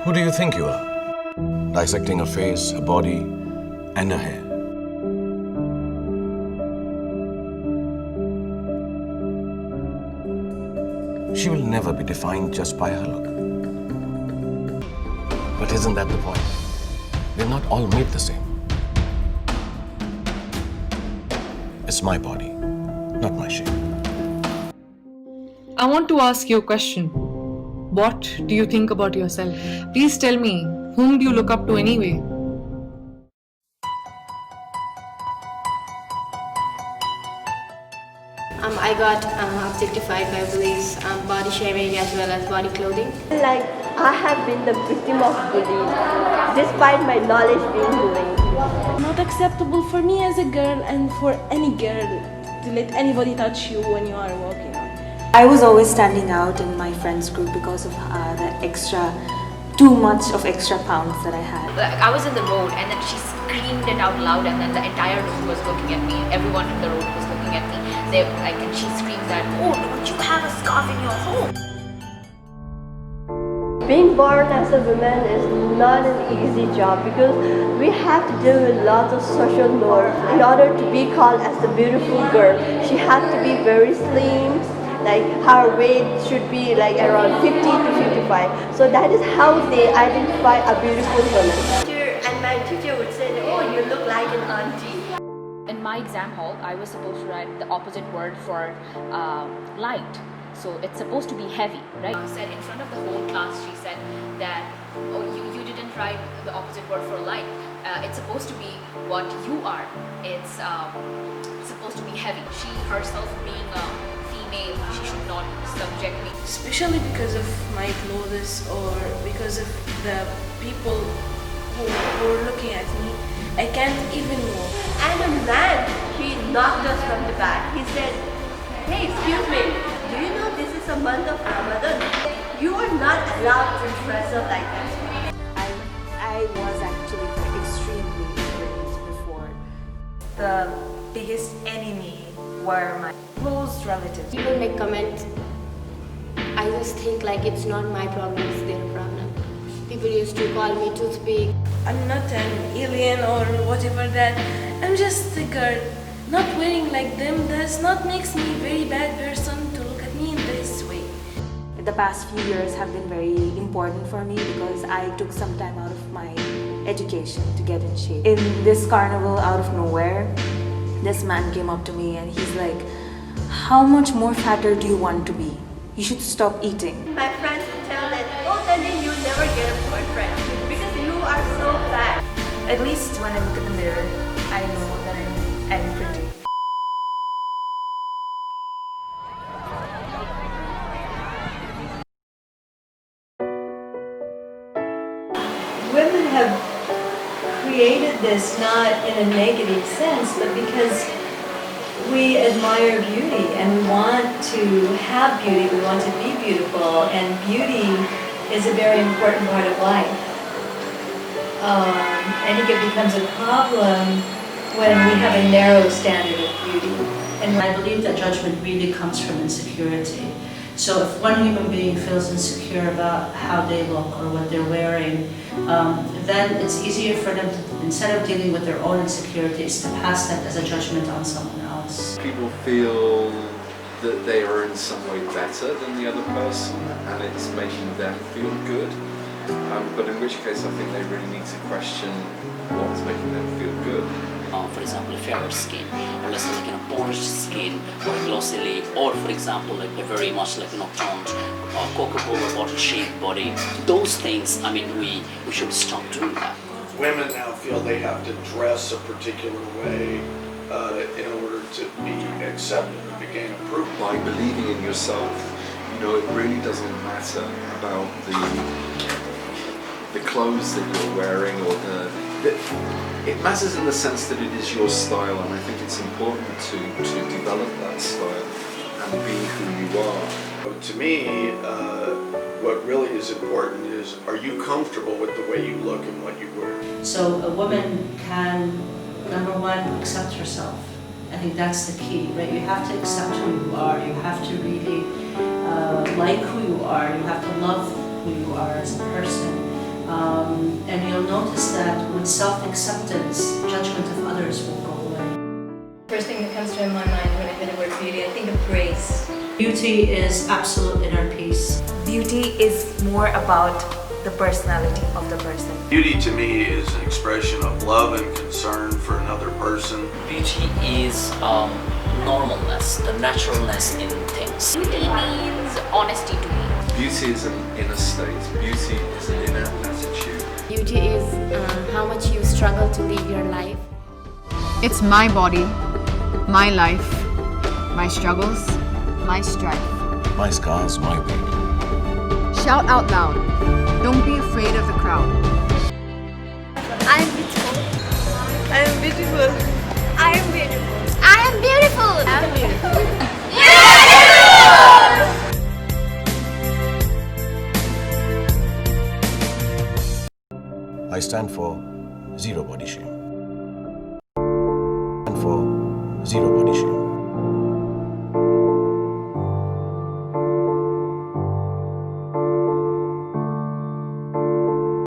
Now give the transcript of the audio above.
Who do you think you are? Dissecting a face, a body, and a hair. She will never be defined just by her look. But isn't that the point? We're not all made the same. It's my body, not my shape. I want to ask you a question. What do you think about yourself? Please tell me, whom do you look up to anyway? I got objectified by bullies, body shaming as well as body clothing. Like, I have been the victim of bullying, despite my knowledge being bullying. Not acceptable for me as a girl and for any girl to let anybody touch you when you are walking out. I was always standing out in my friends group because of too much of extra pounds that I had. I was in the road and then she screamed it out loud and then the entire room was looking at me. Everyone in the road was looking at me. And she screamed that, "Oh, don't you have a scarf in your home?" Being born as a woman is not an easy job because we have to deal with lots of social norms. In order to be called as the beautiful girl, she has to be very slim, like her weight should be like around 50 to 55. So that is how they identify a beautiful woman. And my teacher would say, "Oh, you look like an auntie." In my exam hall, I was supposed to write the opposite word for light. So it's supposed to be heavy, right? She said in front of the whole class, she said that, "Oh, you didn't write the opposite word for light. It's supposed to be what you are. It's supposed to be heavy." She herself being a female, she should not subject me. Especially because of my clothes or because of the people who were looking at me. I can't even walk. And a man, he knocked us from the back. He said, "Hey, excuse me, do you know this is a month of Ramadan? You are not allowed to dress up like that." I was actually extremely ignorant before. The biggest enemy were my close relatives. People make comments. I just think like it's not my problem, it's their problem. People used to call me toothpick. I'm not an alien or whatever that. I'm just a girl. Not wearing like them does not makes me a very bad person to look at me in this way. The past few years have been very important for me because I took some time out of my education to get in shape. In this carnival, out of nowhere, this man came up to me and he's like, "How much more fatter do you want to be? You should stop eating." My friends would tell that, "Oh, then you'll never get a boyfriend because you are so fat." At least when I look in the mirror, I know that I'm pretty. Women have created this not in a negative sense, but because we admire beauty and we want to have beauty, we want to be beautiful, and beauty is a very important part of life. I think it becomes a problem when we have a narrow standard of beauty. And I believe that judgment really comes from insecurity. So if one human being feels insecure about how they look or what they're wearing, then it's easier for them to, instead of dealing with their own insecurities, to pass that as a judgment on someone else. People feel that they are in some way better than the other person and it's making them feel good. But in which case I think they really need to question what's making them feel good. For example, a fairer skin, or let's say like a polished skin, or a glossy lip, or for example, like a very much like toned Coca-Cola bottle-shaped body. Those things, I mean, we should stop doing that. Women now feel they have to dress a particular way in order to be accepted and to gain approval. By believing in yourself, it really doesn't matter about the clothes that you're wearing or it matters in the sense that it is your style, and I think it's important to develop that style and be who you are. To me, what really is important is, are you comfortable with the way you look and what you wear? So a woman can, number one, accept herself. I think that's the key, right? You have to accept who you are. You have to really like who you are. You have to love who you are as a person. And you'll notice that with self-acceptance, judgment of others will go away. First thing that comes to my mind when I hear the word beauty, I think of grace. Beauty is absolute inner peace. Beauty is more about the personality of the person. Beauty to me is an expression of love and concern for another person. Beauty is normalness, the naturalness in things. Beauty means honesty to me. Beauty is an inner state. Beauty is an inner attitude. Beauty is how much you struggle to live your life. It's my body, my life, my struggles, my strife. My scars, my way. Shout out loud. Don't be afraid of the crowd. I am beautiful. I am beautiful. I am beautiful. I am beautiful. I am beautiful. I stand for zero body shame. And for zero body shame.